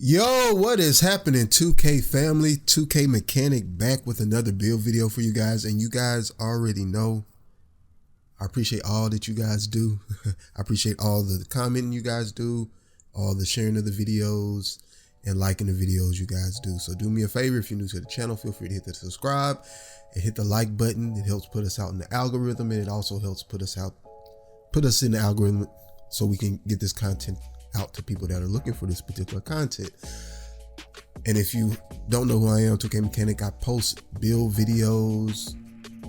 Yo, what is happening, 2K family? 2K Mechanic back with another build video for you guys, and you guys already know I appreciate all that you guys do. I appreciate all the commenting you guys do, all the sharing of the videos, and liking the videos you guys do. So do me a favor, if you're new to the channel, feel free to hit the subscribe and hit the like button. It helps put us out in the algorithm, and it also helps put us in the algorithm so we can get this content out to people that are looking for this particular content. And if you don't know who I am, 2K Mechanic, I post build videos,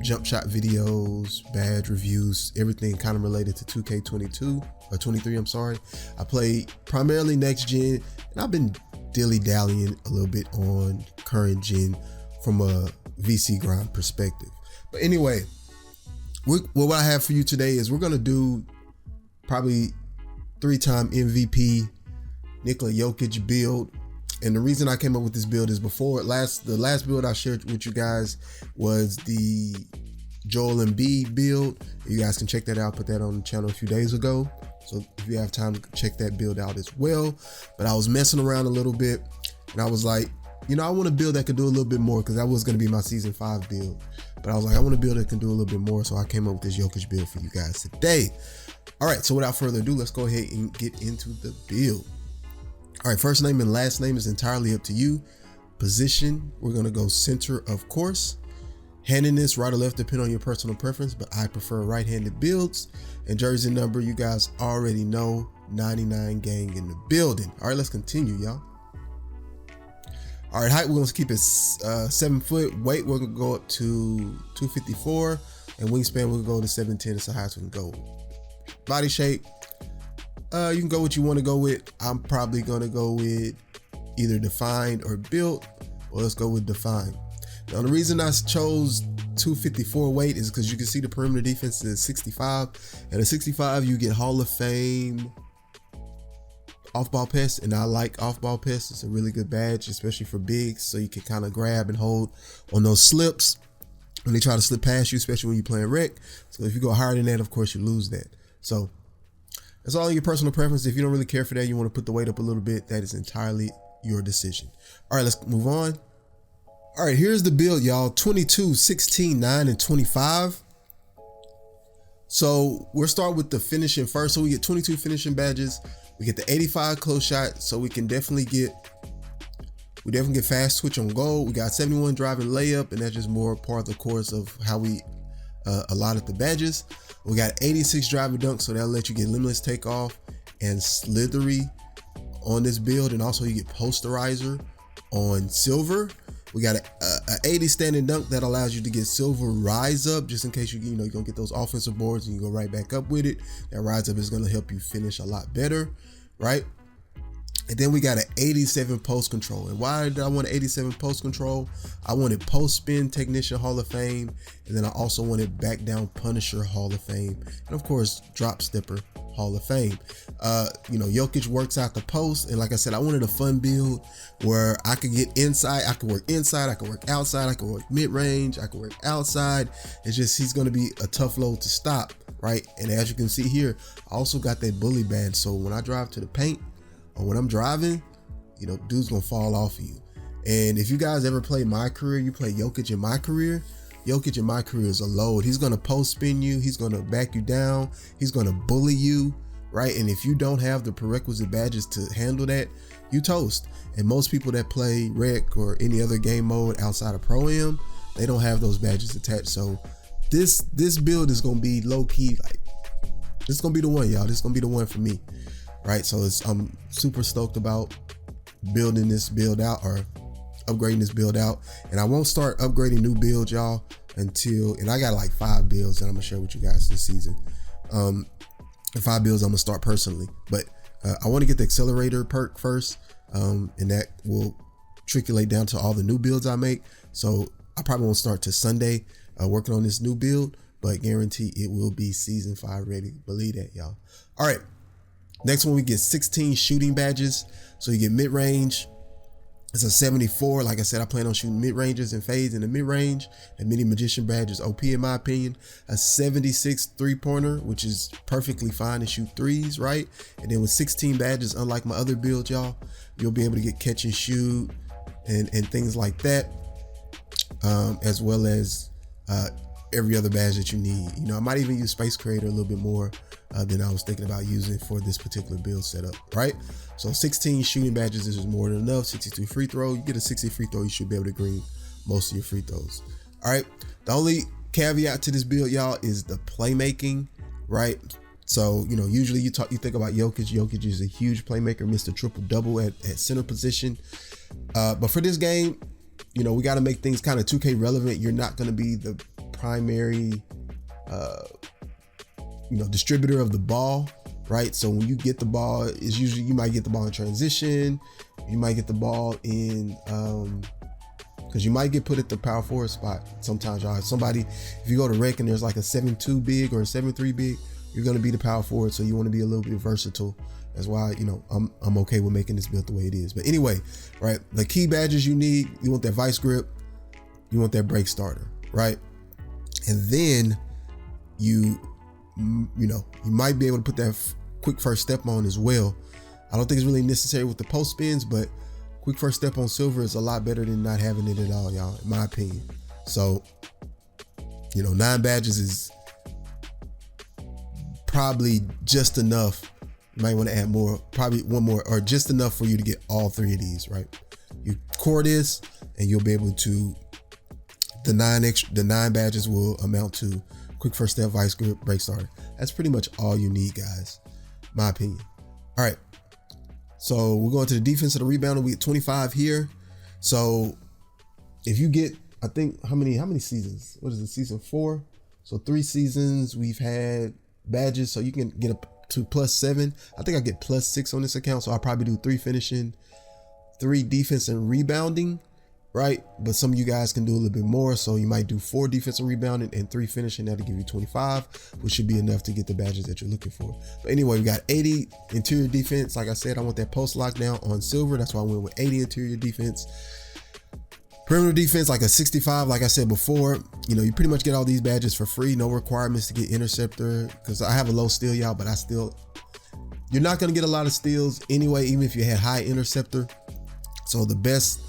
jump shot videos, badge reviews, everything kind of related to 2K22 or 23, I'm sorry. I play primarily next gen, and I've been dilly-dallying a little bit on current gen from a VC grind perspective. But anyway, what I have for you today is we're gonna do probably 3-time MVP NIKOLA JOKIC build. And the reason I came up with this build is the last build I shared with you guys was the Joel Embiid build. You guys can check that out. Put that on the channel a few days ago. So if you have time, check that build out as well. But I was messing around a little bit, and I was like, you know, I want a build that could do a little bit more, because that was going to be my season 5 build. But I was like, I want a build that can do a little bit more. So I came up with this Jokic build for you guys today. All right, so without further ado, let's go ahead and get into the build. All right, first name and last name is entirely up to you. Position, we're gonna go center, of course. Handedness, right or left, depending on your personal preference, but I prefer right-handed builds. And jersey number, you guys already know, 99 gang in the building. All right, let's continue, y'all. All right, height, we're gonna keep it 7 foot. Weight, we're gonna go up to 254, and wingspan, we'll go to 710. It's the highest we can go. Body shape, you can go what you want to go with. I'm probably gonna go with either defined or built. Well, let's go with defined. Now, the reason I chose 254 weight is because you can see the perimeter defense is 65, and at 65 you get Hall of Fame off-ball pass, and I like off-ball pass. It's a really good badge, especially for bigs, so you can kind of grab and hold on those slips when they try to slip past you, especially when you're playing rec. So if you go higher than that, of course you lose that. So it's all your personal preference. If you don't really care for that, you want to put the weight up a little bit, that is entirely your decision. All right, let's move on. All right, here's the build, y'all. 22, 16, 9, and 25. So we'll start with the finishing first. So we get 22 finishing badges. We get the 85 close shot, so we definitely get fast switch on goal. We got 71 driving layup, and that's just more part of the course of how we allotted the badges. We got 86 driving dunk, so that'll let you get limitless takeoff and slithery on this build, and also you get posterizer on silver. We got a 80 standing dunk that allows you to get silver rise up, just in case you're gonna get those offensive boards and you go right back up with it. That rise up is gonna help you finish a lot better, right? And then we got an 87 post control. And why did I want 87 post control? I wanted post spin technician Hall of Fame, and then I also wanted back down punisher Hall of Fame, and of course drop stepper Hall of Fame. Jokic works out the post, and like I said, I wanted a fun build where I could get inside, I could work inside, I could work outside, I could work mid range, I could work outside. It's just he's going to be a tough load to stop, right? And as you can see here, I also got that bully badge, so when I drive to the paint, or when I'm driving, dude's gonna fall off of you. And if you guys ever play my career, you play Jokic in my career, Jokic in my career is a load. He's gonna post spin you, he's gonna back you down, he's gonna bully you, right? And if you don't have the prerequisite badges to handle that, you toast. And most people that play rec or any other game mode outside of Pro-Am, they don't have those badges attached. So this build is gonna be low key, like, this is gonna be the one, y'all. This is gonna be the one for me. Right, so I'm super stoked about building this build out, or upgrading this build out. And I won't start upgrading new builds, y'all, and I got like 5 builds that I'm gonna share with you guys this season. The 5 builds I'm gonna start personally, but I want to get the accelerator perk first, and that will trickle down to all the new builds I make. So I probably won't start till Sunday working on this new build, but guarantee it will be season 5 ready. Believe that, y'all. All right. Next one, we get 16 shooting badges. So you get mid-range, It's a 74. Like I said, I plan on shooting mid-ranges and fades in the mid-range. And mini magician badge is OP in my opinion. A 76 three-pointer, which is perfectly fine to shoot threes, right? And then with 16 badges, unlike my other build, y'all, you'll be able to get catch and shoot and things like that, as well as every other badge that you need. You know, I might even use Space Creator a little bit more than I was thinking about using for this particular build setup, right? So 16 shooting badges is more than enough. 62 free throw, you get a 60 free throw, you should be able to green most of your free throws. All right, the only caveat to this build, y'all, is the playmaking, right? So, you know, usually you think about Jokic. Jokic is a huge playmaker, Mr. Triple-Double at center position. But for this game, you know, we got to make things kind of 2K relevant. You're not going to be the primary, you know, distributor of the ball, right? So when you get the ball, it's usually, you might get the ball in transition. You might get the ball in, because you might get put at the power forward spot sometimes, y'all. Somebody, if you go to rec and there's like a 7-2 big or a 7-3 big, you're going to be the power forward. So you want to be a little bit versatile. That's why, you know, I'm okay with making this build the way it is. But anyway, right, the key badges you need, you want that vice grip, you want that break starter, right? And then you know, you might be able to put that quick first step on as well. I don't think it's really necessary with the post spins, but quick first step on silver is a lot better than not having it at all, y'all, in my opinion. So, you know, 9 badges is probably just enough. You might want to add more, probably one more, or just enough for you to get all 3 of these, right? You core this and you'll be able to, the 9 badges will amount to quick first step, vice grip, break starter. That's pretty much all you need, guys, my opinion. All right, so we're going to the defense of the rebound. We get 25 here. So if you get, I think, how many seasons? What is it, season 4? So 3 seasons we've had badges, so you can get up to +7. I think I get +6 on this account, so I'll probably do 3 finishing, 3 defense and rebounding, right? But some of you guys can do a little bit more, so you might do 4 defensive rebounding and 3 finishing. That'll give you 25, which should be enough to get the badges that you're looking for. But anyway, we got 80 interior defense. Like I said, I want that post lockdown on silver. That's why I went with 80 interior defense. Perimeter defense, like a 65. Like I said before, you know, you pretty much get all these badges for free. No requirements to get interceptor, because I have a low steal, y'all, but you're not going to get a lot of steals anyway, even if you had high interceptor. So the best,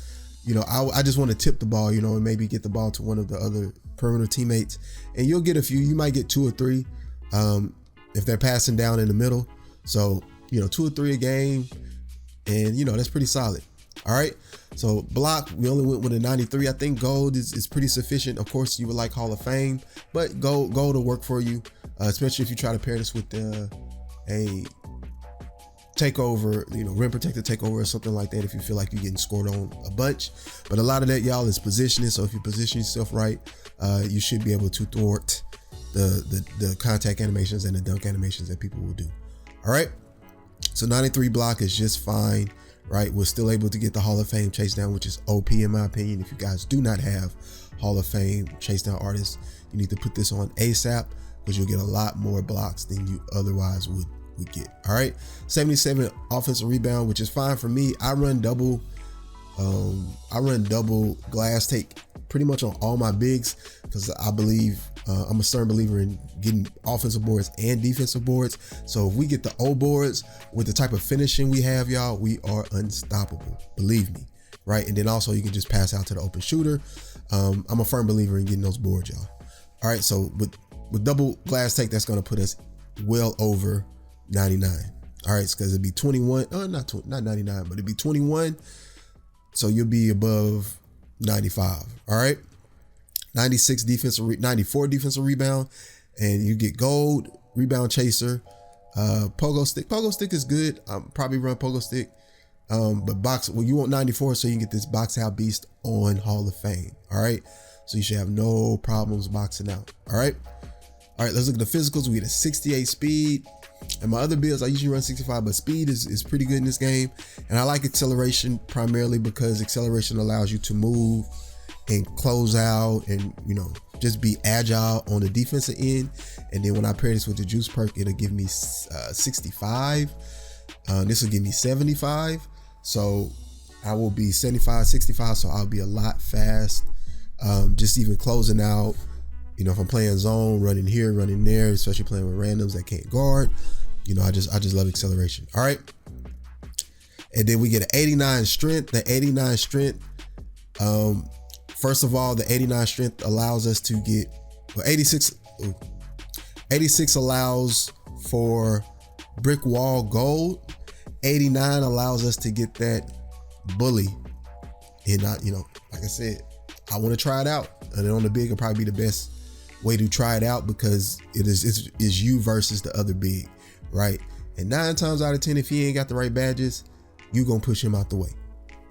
you know, I just want to tip the ball, you know, and maybe get the ball to one of the other perimeter teammates, and you'll get a few. You might get 2 or 3 if they're passing down in the middle. So, you know, 2 or 3 a game, and, you know, that's pretty solid. All right, so block, we only went with a 93. I think gold is pretty sufficient. Of course, you would like Hall of Fame, but gold will work for you, especially if you try to pair this with a takeover, you know, rim protector takeover or something like that, if you feel like you're getting scored on a bunch. But a lot of that, y'all, is positioning. So if you position yourself right, you should be able to thwart the contact animations and the dunk animations that people will do. All right, so 93 block is just fine, right? We're still able to get the Hall of Fame chase down, which is OP in my opinion. If you guys do not have Hall of Fame chase down artists, you need to put this on ASAP, because you'll get a lot more blocks than you otherwise would get. All right, 77 offensive rebound, which is fine for me. I run double glass take pretty much on all my bigs, because I believe I'm a stern believer in getting offensive boards and defensive boards. So if we get the O boards with the type of finishing we have, y'all, we are unstoppable, believe me, right? And then also you can just pass out to the open shooter. I'm a firm believer in getting those boards, y'all. All right, so with double glass take, that's going to put us well over 99. All right, because it'd be 21, not 99, but it'd be 21. So you'll be above 95. All right, 96 defensive, 94 defensive rebound, and you get gold rebound chaser, pogo stick. Pogo stick is good. Probably run pogo stick, but box. Well, you want 94, so you can get this box out beast on Hall of Fame. All right, so you should have no problems boxing out. All right, let's look at the physicals. We get a 68 speed. And my other builds, I usually run 65, but speed is pretty good in this game. And I like acceleration primarily because acceleration allows you to move and close out and, you know, just be agile on the defensive end. And then when I pair this with the juice perk, it'll give me 65. This will give me 75. So I will be 75, 65, so I'll be a lot fast. Just even closing out, you know, if I'm playing zone, running here, running there, especially playing with randoms that can't guard, you know, I just love acceleration. All right. And then we get an 89 strength. The 89 strength, first of all, the 89 strength allows us to get, well, 86 allows for brick wall gold. 89 allows us to get that bully. And not, you know, like I said, I want to try it out. And on the big will probably be the best way to try it out, because it's you versus the other big, right? And 9 times out of 10, if he ain't got the right badges, you gonna push him out the way.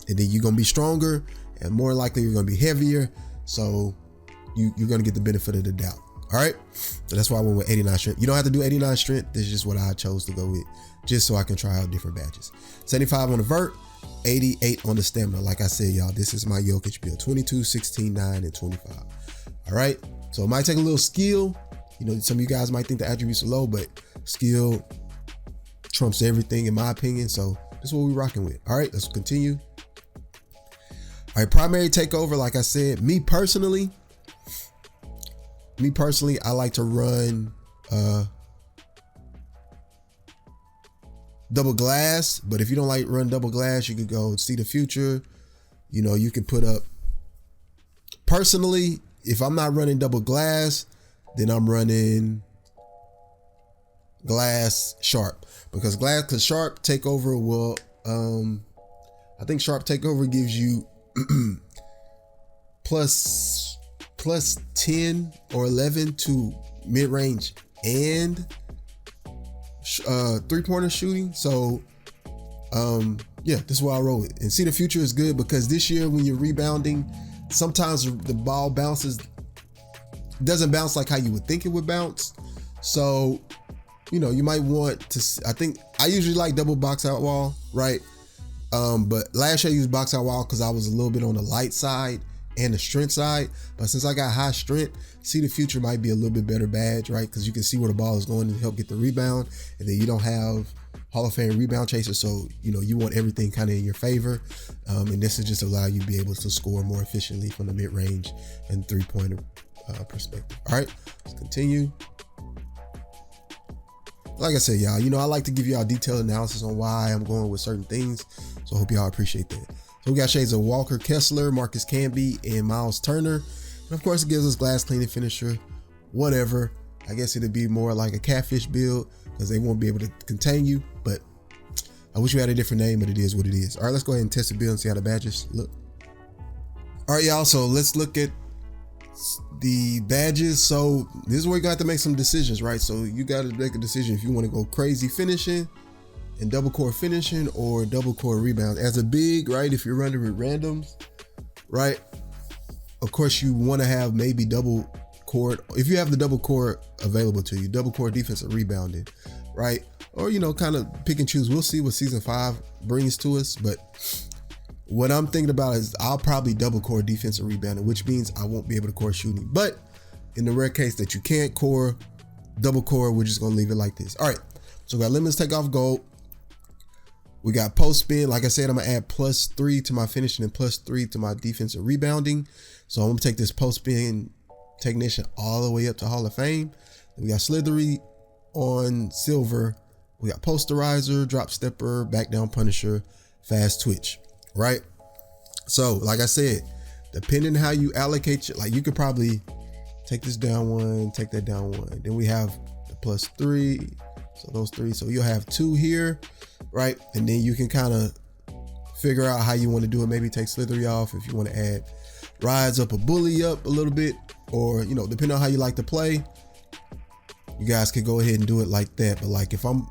And then you're gonna be stronger, and more likely you're gonna be heavier. So you're gonna get the benefit of the doubt. All right. So that's why I went with 89 strength. You don't have to do 89 strength. This is just what I chose to go with, just so I can try out different badges. 75 on the vert, 88 on the stamina. Like I said, y'all, this is my Jokic build: 22, 16, 9, and 25. All right. So it might take a little skill. You know, some of you guys might think the attributes are low, but skill trumps everything in my opinion. So this is what we're rocking with. All right, let's continue. All right, primary takeover. Like I said, me personally, I like to run double glass. But if you don't like run double glass, you could go see the future. You know, you can put up. Personally, if I'm not running double glass, then I'm running glass sharp, because sharp takeover will, I think sharp takeover gives you plus 10 or 11 to mid-range and 3-pointer shooting. So yeah, this is why I roll it. And see the future is good, because this year when you're rebounding, sometimes the ball doesn't bounce like how you would think it would bounce. So, you know, you might want to, I think I usually like double box out wall, right? But last year I used box out wall because I was a little bit on the light side and the strength side. But since I got high strength, see the future might be a little bit better badge, right? Because you can see where the ball is going and help get the rebound. And then you don't have Hall of Fame rebound chaser. So, you know, you want everything kind of in your favor. And this is just allow you to be able to score more efficiently from the mid-range and 3-pointer perspective. All right, let's continue. Like I said, y'all, you know, I like to give y'all detailed analysis on why I'm going with certain things. So I hope y'all appreciate that. So we got shades of Walker Kessler, Marcus Camby, and Miles Turner. And of course, it gives us glass cleaning finisher, whatever. I guess it'd be more like a catfish build because they won't be able to contain you. But I wish we had a different name, but it is what it is. All right, let's go ahead and test the build and see how the badges look. All right, y'all, so let's look at the badges. So this is where you got to make some decisions, right? So you got to make a decision if you want to go crazy finishing and double core finishing or double core rebound. As a big, right, if you're running with randoms, right, of course you want to have maybe double core. If you have the double core available to you, double core defensive rebounding, right? Or, you know, kind of pick and choose. We'll see what season 5 brings to us, but what I'm thinking about is I'll probably double core defensive rebounding, which means I won't be able to core shooting. But in the rare case that you can't core double core, we're just gonna leave it like this. All right, so we got limits take off gold. We got post spin. Like I said, I'm gonna add +3 to my finishing and +3 to my defensive rebounding. So I'm gonna take this post spin technician all the way up to Hall of Fame. Then we got slithery on silver. We got posterizer, drop stepper, back down punisher, fast twitch. Right. So like I said, depending how you allocate your, like you could probably take this down 1, take that down 1. Then we have the +3. So those 3. So you'll have 2 here. Right. And then you can kind of figure out how you want to do it. Maybe take slithery off if you want to add rides up or bully up a little bit, or, you know, depending on how you like to play, you guys could go ahead and do it like that. But like if I'm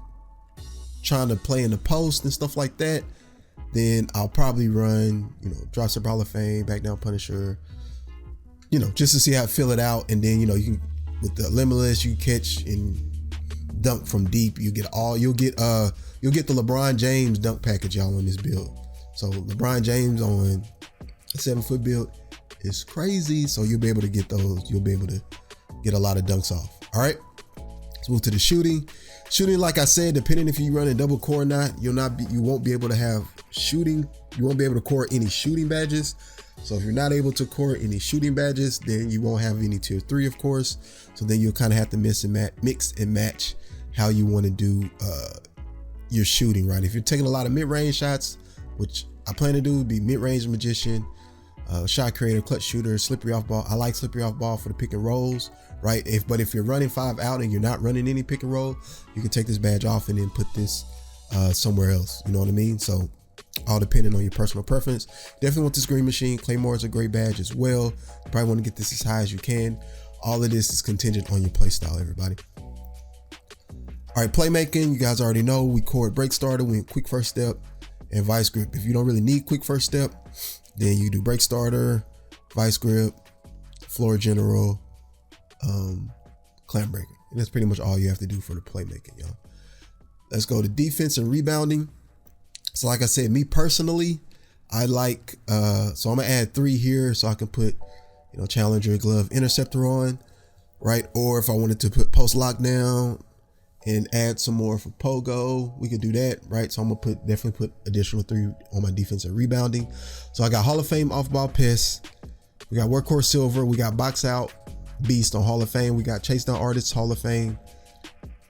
trying to play in the post and stuff like that, then I'll probably run, you know, drop step Hall of Fame, back down punisher, you know, just to see how I fill it out. And then, you know, you can, with the limitless, you catch and dunk from deep. You'll get the LeBron James dunk package, y'all, on this build. So LeBron James on a 7-foot build is crazy. So you'll be able to get those. You'll be able to get a lot of dunks off. All right, let's move to the shooting. Shooting, like I said, depending if you run a double core or not, you won't be able to have shooting You won't be able to core any shooting badges. So if you're not able to core any shooting badges, then you won't have any tier 3, of course. So then you'll kind of have to mix and match how you want to do your shooting, right? If you're taking a lot of mid-range shots, which I plan to do, would be mid-range magician, shot creator, clutch shooter, slippery off ball. I like slippery off ball for the pick and rolls, right? But if you're running 5 out and you're not running any pick and roll, you can take this badge off and then put this somewhere else. You know what I mean? So all depending on your personal preference. Definitely want this green machine. Claymore is a great badge as well. You probably want to get this as high as you can. All of this is contingent on your play style, everybody. All right, playmaking, you guys already know we cored break starter, we went quick first step, and vice grip. If you don't really need quick first step, then you do break starter, vice grip, floor general, clamp breaker. And that's pretty much all you have to do for the playmaking, y'all. Let's go to defense and rebounding. So like I said, me personally, I like, so I'm gonna add 3 here so I can put, you know, challenger, glove, interceptor on, right? Or if I wanted to put post lockdown and add some more for pogo, we could do that, right? So I'm gonna definitely put additional 3 on my defense and rebounding. So I got Hall of Fame off ball piss, we got workhorse silver, we got box out beast on Hall of Fame, we got chase down artists Hall of Fame,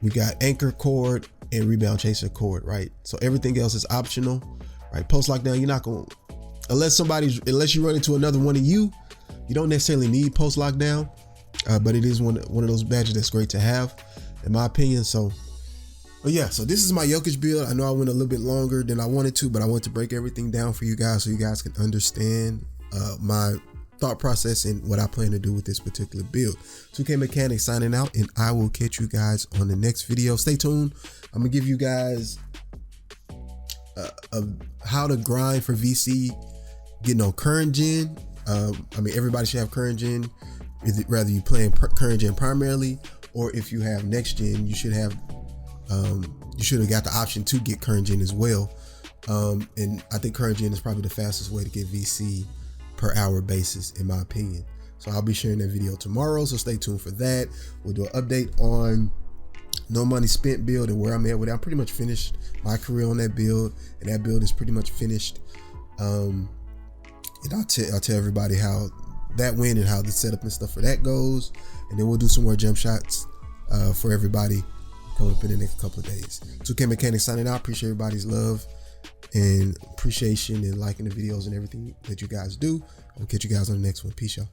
we got anchor cord and rebound chaser cord, right? So everything else is optional, right? Post lockdown, you're not gonna, unless you run into another one of you don't necessarily need post lockdown, but it is one of those badges that's great to have, in my opinion. So, but yeah, so this is my Jokic build. I know I went a little bit longer than I wanted to, but I wanted to break everything down for you guys so you guys can understand my thought process and what I plan to do with this particular build. 2K Mechanics signing out, and I will catch you guys on the next video. Stay tuned. I'm gonna give you guys how to grind for VC, getting on current gen. I mean, everybody should have current gen, whether you playing current gen primarily, or if you have next gen, you should have got the option to get current gen as well. And I think current gen is probably the fastest way to get VC per hour basis, in my opinion. So I'll be sharing that video tomorrow, so stay tuned for that. We'll do an update on no money spent build and where I'm at with it. I'm pretty much finished my career on that build, and that build is pretty much finished. And I'll tell everybody how that went and how the setup and stuff for that goes, and then we'll do some more jump shots for everybody coming up in the next couple of days. 2K Mechanics signing out. Appreciate everybody's love and appreciation and liking the videos and everything that you guys do. I'll catch you guys on the next one. Peace, y'all.